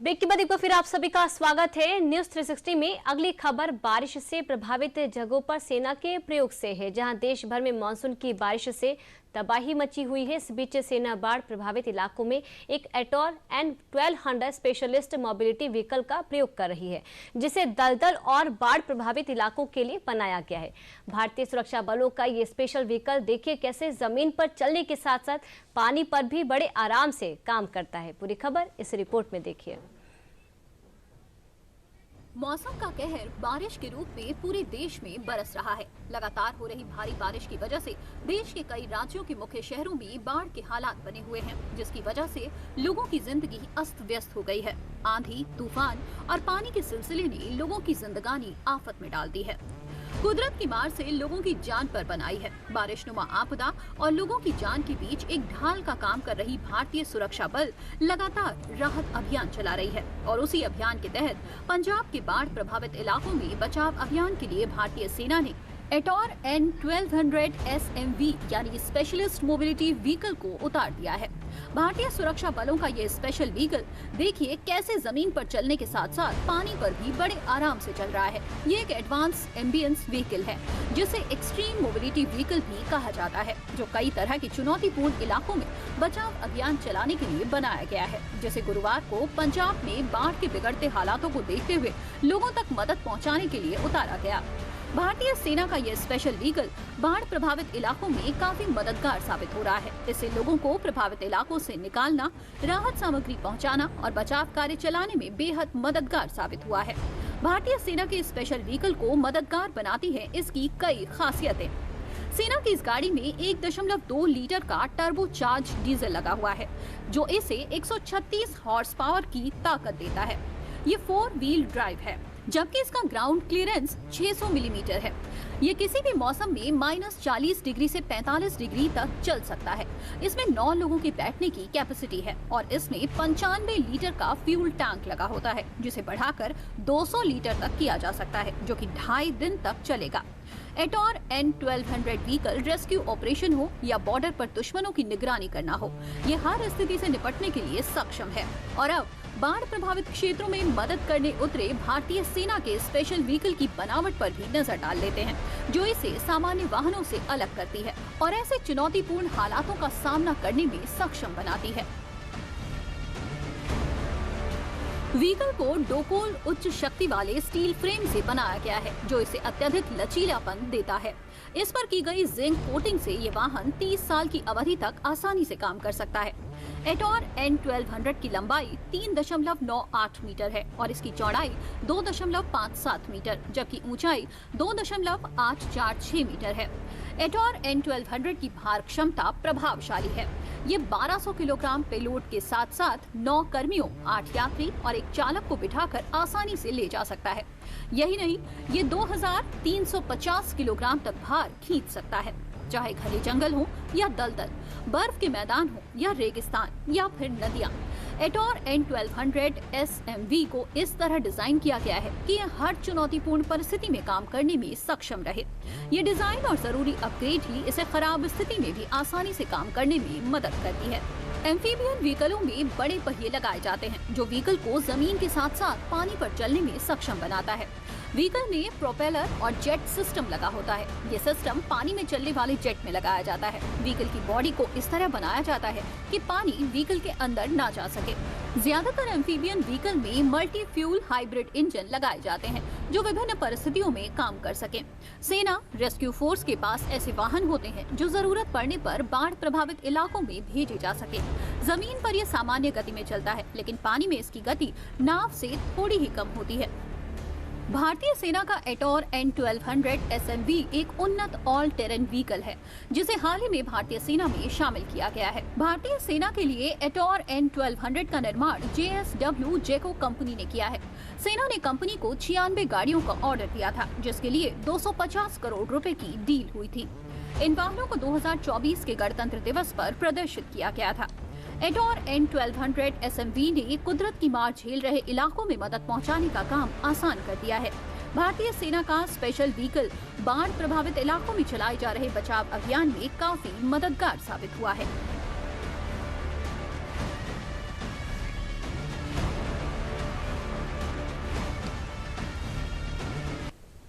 Break के बाद एक बार फिर आप सभी का स्वागत है। न्यूज 360 में अगली खबर बारिश से प्रभावित जगहों पर सेना के प्रयोग से है, जहां देश भर में मानसून की बारिश से तबाही मची हुई है। इस बीच सेना बाढ़ प्रभावित इलाकों में एक एटॉर N-1200 स्पेशलिस्ट मोबिलिटी व्हीकल का प्रयोग कर रही है, जिसे दलदल और बाढ़ प्रभावित इलाकों के लिए बनाया गया है। भारतीय सुरक्षा बलों का ये स्पेशल व्हीकल देखिए कैसे जमीन पर चलने के साथ साथ पानी पर भी बड़े आराम से काम करता है। पूरी खबर इस रिपोर्ट में देखिए। मौसम का कहर बारिश के रूप में पूरे देश में बरस रहा है। लगातार हो रही भारी बारिश की वजह से देश के कई राज्यों के मुख्य शहरों में बाढ़ के हालात बने हुए हैं, जिसकी वजह से लोगों की जिंदगी अस्त व्यस्त हो गई है। आंधी, तूफान और पानी के सिलसिले ने लोगों की जिंदगानी आफत में डाल दी है। कुदरत की मार से लोगों की जान पर बनाई है। बारिशनुमा आपदा और लोगों की जान के बीच एक ढाल का काम कर रही भारतीय सुरक्षा बल लगातार राहत अभियान चला रही है और उसी अभियान के तहत पंजाब के बाढ़ प्रभावित इलाकों में बचाव अभियान के लिए भारतीय सेना ने एटॉर N-1200 SMV यानी स्पेशलिस्ट मोबिलिटी व्हीकल को उतार दिया है। भारतीय सुरक्षा बलों का ये स्पेशल व्हीकल देखिए कैसे जमीन पर चलने के साथ साथ पानी पर भी बड़े आराम से चल रहा है। ये एक एडवांस एम्बियंस व्हीकल है, जिसे एक्सट्रीम मोबिलिटी व्हीकल भी कहा जाता है, जो कई तरह के चुनौतीपूर्ण इलाकों में बचाव अभियान चलाने के लिए बनाया गया है। जैसे गुरुवार को पंजाब में बाढ़ के बिगड़ते हालातों को देखते हुए लोगों तक मदद पहुँचाने के लिए उतारा गया। भारतीय सेना का यह स्पेशल व्हीकल बाढ़ प्रभावित इलाकों में काफी मददगार साबित हो रहा है। इससे लोगों को प्रभावित इलाकों से निकालना, राहत सामग्री पहुंचाना और बचाव कार्य चलाने में बेहद मददगार साबित हुआ है। भारतीय सेना के स्पेशल व्हीकल को मददगार बनाती है इसकी कई खासियतें। सेना की इस गाड़ी में 1.2 लीटर का टर्बो चार्ज डीजल लगा हुआ है, जो इसे 136 हॉर्स पावर की ताकत देता है। ये 4 व्हील ड्राइव है, जबकि इसका ग्राउंड क्लियरेंस 600 मिलीमीटर है। ये किसी भी मौसम में -40 डिग्री से 45 डिग्री तक चल सकता है। इसमें 9 लोगों के बैठने की कैपेसिटी है और इसमें 95 लीटर का फ्यूल टैंक लगा होता है, जिसे बढ़ाकर 200 लीटर तक किया जा सकता है, जो कि 2.5 दिन तक चलेगा। एटॉर N-1200 व्हीकल रेस्क्यू ऑपरेशन हो या बॉर्डर पर दुश्मनों की निगरानी करना हो, ये हर स्थिति से निपटने के लिए सक्षम है। और अब बाढ़ प्रभावित क्षेत्रों में मदद करने उतरे भारतीय सेना के स्पेशल व्हीकल की बनावट पर भी नजर डाल लेते हैं, जो इसे सामान्य वाहनों से अलग करती है और ऐसे चुनौतीपूर्ण हालातों का सामना करने में सक्षम बनाती है। व्हीकल को डोकोल उच्च शक्ति वाले स्टील फ्रेम से बनाया गया है, जो इसे अत्यधिक लचीलापन देता है। इस पर की गई जिंक कोटिंग से ये वाहन 30 साल की अवधि तक आसानी से काम कर सकता है। एटॉर N-1200 की लंबाई 3.98 मीटर है और इसकी चौड़ाई 2.57 मीटर, जबकि ऊंचाई 2.846 मीटर है। एटॉर N-1200 की भार क्षमता प्रभावशाली है। ये 1200 किलोग्राम पेलोड के साथ साथ 9 कर्मियों, 8 यात्री और एक चालक को बिठाकर आसानी से ले जा सकता है। यही नहीं, ये 2350 किलोग्राम तक भार खींच सकता है, चाहे घने जंगल हो या दलदल, बर्फ के मैदान हो या रेगिस्तान या फिर नदियां। एटॉर N-1200 SMV को इस तरह डिजाइन किया गया है कि यह हर चुनौतीपूर्ण परिस्थिति में काम करने में सक्षम रहे। ये डिजाइन और जरूरी अपग्रेड ही इसे खराब स्थिति में भी आसानी से काम करने में मदद करती है। एम्फीबियन व्हीकलों में बड़े पहिए लगाए जाते हैं, जो व्हीकल को जमीन के साथ साथ पानी पर चलने में सक्षम बनाता है। व्हीकल में प्रोपेलर और जेट सिस्टम लगा होता है। ये सिस्टम पानी में चलने वाले जेट में लगाया जाता है। व्हीकल की बॉडी को इस तरह बनाया जाता है कि पानी व्हीकल के अंदर ना जा सके। ज्यादातर एम्फीबियन व्हीकल में मल्टी फ्यूल हाइब्रिड इंजन लगाए जाते हैं, जो विभिन्न परिस्थितियों में काम कर सके। सेना रेस्क्यू फोर्स के पास ऐसे वाहन होते हैं जो जरूरत पड़ने पर बाढ़ प्रभावित इलाकों में भेजे जा सके। जमीन पर यह सामान्य गति में चलता है, लेकिन पानी में इसकी गति नाव से थोड़ी ही कम होती है। भारतीय सेना का एटॉर N-1200 SMV एक उन्नत ऑल टेरेन व्हीकल है, जिसे हाल ही में भारतीय सेना में शामिल किया गया है। भारतीय सेना के लिए एटॉर N-1200 का निर्माण JSW जेको कंपनी ने किया है। सेना ने कंपनी को 96 गाड़ियों का ऑर्डर दिया था, जिसके लिए 250 करोड़ रुपए की डील हुई थी। इन वाहनों को 2024 के गणतंत्र दिवस पर प्रदर्शित किया गया था। एटॉर N-1200 SMV ने कुदरत की मार झेल रहे इलाकों में मदद पहुंचाने का काम आसान कर दिया है। भारतीय सेना का स्पेशल व्हीकल बाढ़ प्रभावित इलाकों में चलाए जा रहे बचाव अभियान में काफी मददगार साबित हुआ है।